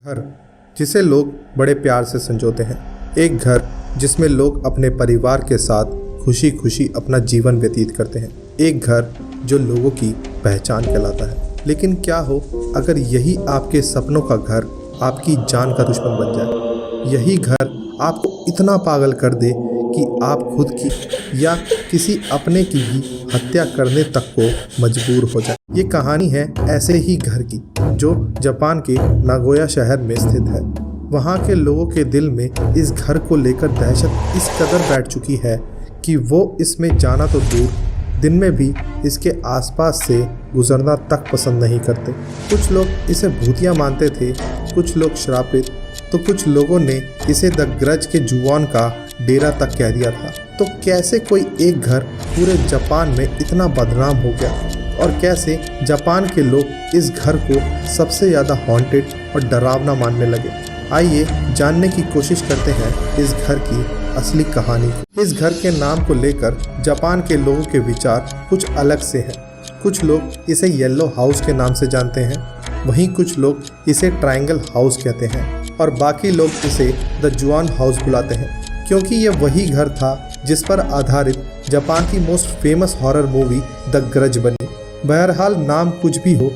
घर जिसे लोग बड़े प्यार से संजोते हैं। एक घर जिसमें लोग अपने परिवार के साथ खुशी खुशी अपना जीवन व्यतीत करते हैं। एक घर जो लोगों की पहचान कहलाता है। लेकिन क्या हो अगर यही आपके सपनों का घर आपकी जान का दुश्मन बन जाए। यही घर आपको इतना पागल कर दे कि आप खुद की या किसी अपने की भी हत्या करने तक को मजबूर हो जाए। ये कहानी है ऐसे ही घर की जो जापान के नागोया शहर में स्थित है। वहाँ के लोगों के दिल में इस घर को लेकर दहशत इस कदर बैठ चुकी है कि वो इसमें जाना तो दूर, दिन में भी इसके आसपास से गुजरना तक पसंद नहीं करते। कुछ लोग इसे भूतिया मानते थे, कुछ लोग श्रापित, तो कुछ लोगों ने इसे द ग्रज के जुआन का डेरा तक कह दिया था। तो कैसे कोई एक घर पूरे जापान में इतना बदनाम हो गया और कैसे जापान के लोग इस घर को सबसे ज़्यादा हॉन्टेड और डरावना मानने लगे। आइए जानने की कोशिश करते हैं इस घर की असली कहानी। इस घर के नाम को लेकर जापान के लोगों के विचार कुछ अलग से हैं। कुछ लोग इसे येलो हाउस के नाम से जानते हैं, वहीं कुछ लोग इसे ट्रायंगल हाउस कहते हैं और बाकी लोग इसे द जुआन हाउस बुलाते हैं, क्योंकि ये वही घर था जिस पर आधारित जापान की most famous horror movie the grudge बनी। बहरहाल नाम कुछ भी हो,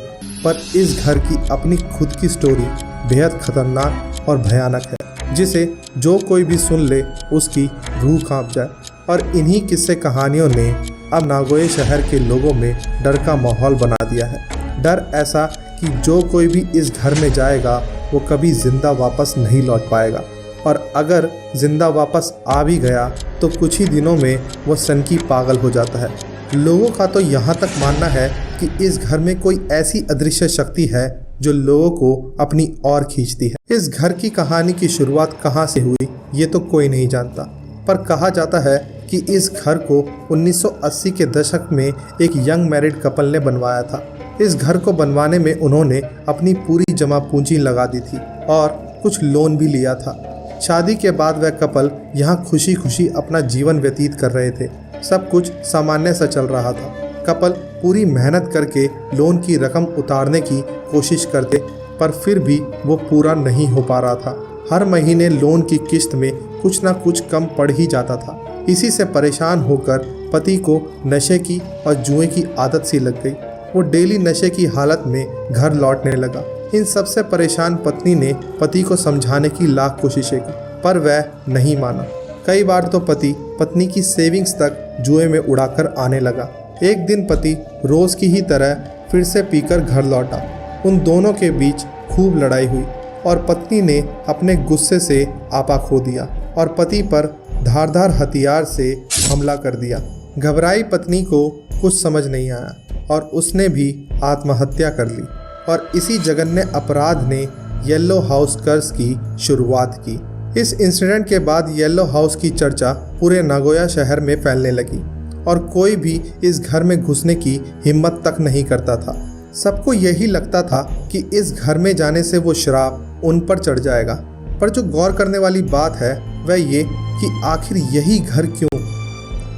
पर इस घर की अपनी खुद की स्टोरी बेहद खतरनाक और भयानक है, जिसे जो कोई भी सुन ले उसकी रूह कांप जाए। और इन्हीं किस्से कहानियों ने अब नागोया शहर के लोगों में डर का माहौल बना दिया है। डर ऐसा कि जो कोई भी इस घर में जाएगा वो कभी जिंदा वापस नहीं लौट पाएगा, और अगर जिंदा वापस आ भी गया तो कुछ ही दिनों में वो सनकी पागल हो जाता है। लोगों का तो यहाँ तक मानना है कि इस घर में कोई ऐसी अदृश्य शक्ति है जो लोगों को अपनी ओर खींचती है। इस घर की कहानी की शुरुआत कहाँ से हुई ये तो कोई नहीं जानता, पर कहा जाता है कि इस घर को 1980 के दशक में एक यंग मैरिड कपल ने बनवाया था। इस घर को बनवाने में उन्होंने अपनी पूरी जमा पूंजी लगा दी थी और कुछ लोन भी लिया था। शादी के बाद वह कपल यहाँ खुशी खुशी अपना जीवन व्यतीत कर रहे थे। सब कुछ सामान्य सा चल रहा था। कपल पूरी मेहनत करके लोन की रकम उतारने की कोशिश करते, पर फिर भी वो पूरा नहीं हो पा रहा था। हर महीने लोन की किस्त में कुछ ना कुछ कम पड़ ही जाता था। इसी से परेशान होकर पति को नशे की और जुए की आदत सी लग गई। वो डेली नशे की हालत में घर लौटने लगा। इन सबसे परेशान पत्नी ने पति को समझाने की लाख कोशिशें की, पर वह नहीं माना। कई बार तो पति पत्नी की सेविंग्स तक जुए में उड़ाकर आने लगा। एक दिन पति रोज की ही तरह फिर से पीकर घर लौटा। उन दोनों के बीच खूब लड़ाई हुई और पत्नी ने अपने गुस्से से आपा खो दिया और पति पर धारदार हथियार से हमला कर दिया। घबराई पत्नी को कुछ समझ नहीं आया और उसने भी आत्महत्या कर ली, और इसी जघन्य अपराध ने येलो हाउस कर्स की शुरुआत की। इस इंसिडेंट के बाद येलो हाउस की चर्चा पूरे नागोया शहर में फैलने लगी और कोई भी इस घर में घुसने की हिम्मत तक नहीं करता था। सबको यही लगता था कि इस घर में जाने से वो श्राप उन पर चढ़ जाएगा। पर जो गौर करने वाली बात है वह ये कि आखिर यही घर क्यों?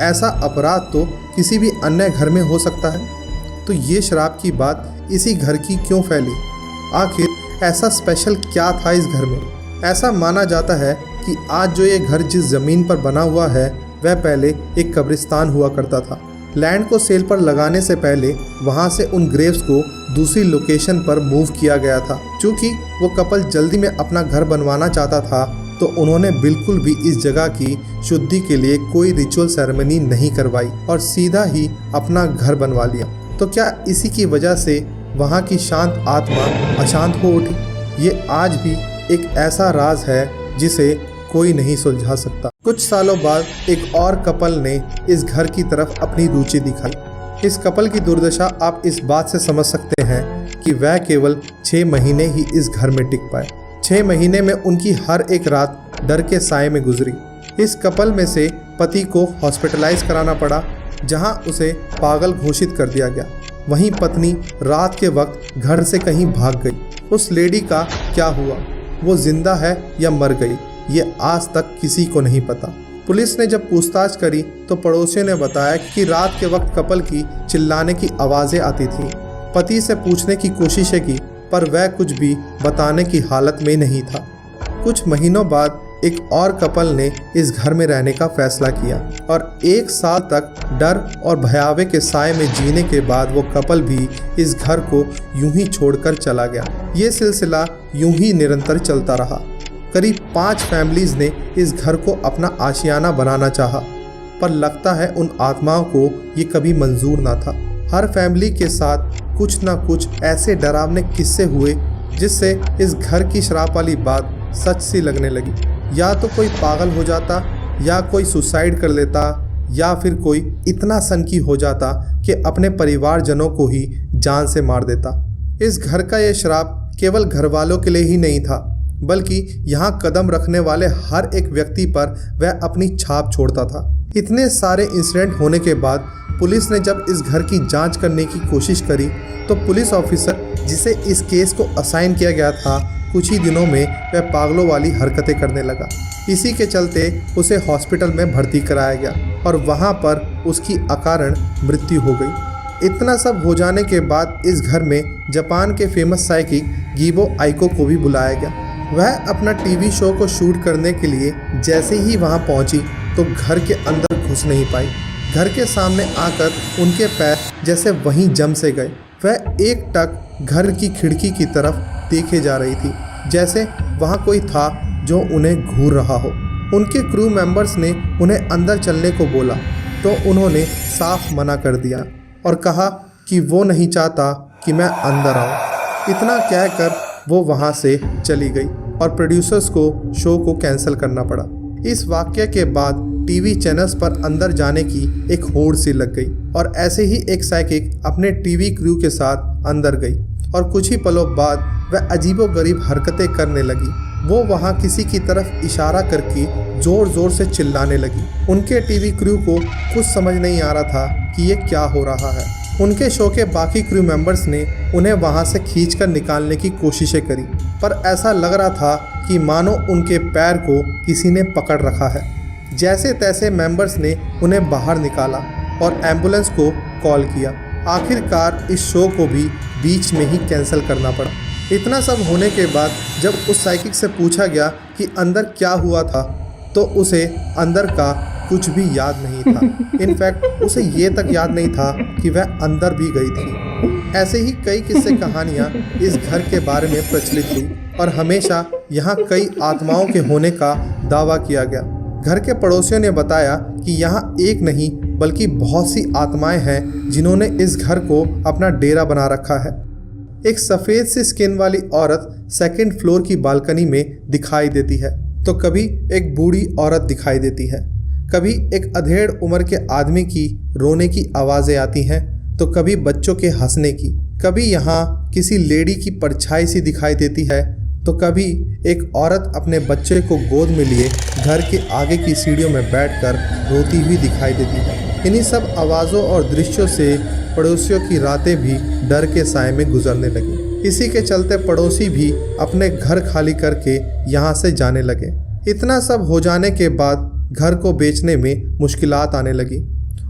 ऐसा अपराध तो किसी भी अन्य घर में हो सकता है, तो ये श्राप की बात इसी घर की क्यों फैली? आखिर ऐसा स्पेशल क्या था इस घर में? ऐसा माना जाता है कि आज जो ये घर जिस ज़मीन पर बना हुआ है वह पहले एक कब्रिस्तान हुआ करता था। लैंड को सेल पर लगाने से पहले वहां से उन ग्रेव्स को दूसरी लोकेशन पर मूव किया गया था। चूँकि वो कपल जल्दी में अपना घर बनवाना चाहता था, तो उन्होंने बिल्कुल भी इस जगह की शुद्धि के लिए कोई रिचुअल सेरेमनी नहीं करवाई और सीधा ही अपना घर बनवा लिया। तो क्या इसी की वजह से वहाँ की शांत आत्मा अशांत हो उठी? ये आज भी एक ऐसा राज है जिसे कोई नहीं सुलझा सकता। कुछ सालों बाद एक और कपल ने इस घर की तरफ अपनी रुचि दिखाई। इस कपल की दुर्दशा आप इस बात से समझ सकते हैं कि वह केवल 6 महीने ही इस घर में टिक पाए। 6 महीने में उनकी हर एक रात डर के साए में गुजरी। इस कपल में से पति को हॉस्पिटलाइज कराना पड़ा, जहां उसे पागल घोषित कर दिया गया। वहीं पत्नी रात के वक्त घर से कहीं भाग गई। उस लेडी का क्या हुआ? वो जिंदा है या मर गई, ये आज तक किसी को नहीं पता। पुलिस ने जब पूछताछ करी तो पड़ोसियों ने बताया कि रात के वक्त कपल की चिल्लाने की आवाज़ें आती थीं। पति से पूछने की कोशिशें की, पर वह कुछ भी बताने की हालत में नहीं था। कुछ महीनों बाद एक और कपल ने इस घर में रहने का फैसला किया और 1 साल तक डर और भयावह के साए में जीने के बाद वो कपल भी इस घर को यूं ही छोड़कर चला गया। ये सिलसिला यूं ही निरंतर चलता रहा। करीब 5 फैमिलीज ने इस घर को अपना आशियाना बनाना चाहा, पर लगता है उन आत्माओं को ये कभी मंजूर ना था। हर फैमिली के साथ कुछ ना कुछ ऐसे डरावने किस्से हुए जिससे इस घर की श्राप वाली बात सच सी लगने लगी। या तो कोई पागल हो जाता, या कोई सुसाइड कर लेता, या फिर कोई इतना सनकी हो जाता कि अपने परिवारजनों को ही जान से मार देता। इस घर का ये श्राप केवल घर वालों के लिए ही नहीं था, बल्कि यहाँ कदम रखने वाले हर एक व्यक्ति पर वह अपनी छाप छोड़ता था। इतने सारे इंसिडेंट होने के बाद पुलिस ने जब इस घर की जांच करने की कोशिश करी तो पुलिस ऑफिसर जिसे इस केस को असाइन किया गया था, कुछ ही दिनों में वह पागलों वाली हरकतें करने लगा। इसी के चलते उसे हॉस्पिटल में भर्ती कराया गया और वहां पर उसकी अकारण मृत्यु हो गई। इतना सब हो जाने के बाद इस घर में जापान के फेमस साइकिक गीबो आइको को भी बुलाया गया। वह अपना टीवी शो को शूट करने के लिए जैसे ही वहां पहुंची तो घर के अंदर घुस नहीं पाई। घर के सामने आकर उनके पैर जैसे वहीं जम से गए। वह एक टक घर की खिड़की की तरफ देखे जा रही थी, जैसे वहाँ कोई था जो उन्हें घूर रहा हो। उनके क्रू मेंबर्स ने उन्हें अंदर चलने को बोला तो उन्होंने साफ मना कर दिया और कहा कि वो नहीं चाहता कि मैं अंदर आऊँ। इतना कहकर वो वहाँ से चली गई और प्रोड्यूसर्स को शो को कैंसिल करना पड़ा। इस वाक़ये के बाद टीवी चैनल्स पर अंदर जाने की एक होड़ सी लग गई और ऐसे ही एक साइकिक अपने टीवी क्रू के साथ अंदर गई और कुछ ही पलों बाद वह अजीबोगरीब हरकतें करने लगी। वो वहाँ किसी की तरफ इशारा करके ज़ोर ज़ोर से चिल्लाने लगी। उनके टीवी क्रू को कुछ समझ नहीं आ रहा था कि ये क्या हो रहा है। उनके शो के बाकी क्रू मेंबर्स ने उन्हें वहाँ से खींचकर निकालने की कोशिशें करी, पर ऐसा लग रहा था कि मानो उनके पैर को किसी ने पकड़ रखा है। जैसे तैसे मेंबर्स ने उन्हें बाहर निकाला और एम्बुलेंस को कॉल किया। आखिरकार इस शो को भी बीच में ही कैंसिल करना पड़ा। इतना सब होने के बाद जब उस साइकिक से पूछा गया कि अंदर क्या हुआ था तो उसे अंदर का कुछ भी याद नहीं था। इनफैक्ट उसे ये तक याद नहीं था कि वह अंदर भी गई थी। ऐसे ही कई किस्से कहानियाँ इस घर के बारे में प्रचलित हुई और हमेशा यहाँ कई आत्माओं के होने का दावा किया गया। घर के पड़ोसियों ने बताया कि यहाँ एक नहीं बल्कि बहुत सी आत्माएं हैं जिन्होंने इस घर को अपना डेरा बना रखा है। एक सफ़ेद सी स्किन वाली औरत 2nd फ्लोर की बालकनी में दिखाई देती है तो कभी एक बूढ़ी औरत दिखाई देती है, कभी एक अधेड़ उम्र के आदमी की रोने की आवाज़ें आती हैं तो कभी बच्चों के हंसने की। कभी यहाँ किसी लेडी की परछाई सी दिखाई देती है तो कभी एक औरत अपने बच्चे को गोद में लिए घर के आगे की सीढ़ियों में बैठकर रोती हुई दिखाई देती है। इन्हीं सब आवाज़ों और दृश्यों से पड़ोसियों की रातें भी डर के साए में गुजरने लगी। इसी के चलते पड़ोसी भी अपने घर खाली करके यहाँ से जाने लगे। इतना सब हो जाने के बाद घर को बेचने में मुश्किलात आने लगी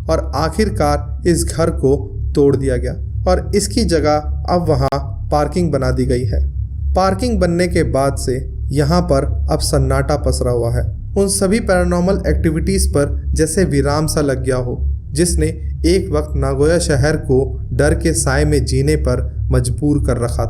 और आखिरकार इस घर को तोड़ दिया गया और इसकी जगह अब वहाँ पार्किंग बना दी गई है। पार्किंग बनने के बाद से यहाँ पर अब सन्नाटा पसरा हुआ है। उन सभी पैरानॉर्मल एक्टिविटीज़ पर जैसे विराम सा लग गया हो, जिसने एक वक्त नागोया शहर को डर के साए में जीने पर मजबूर कर रखा था।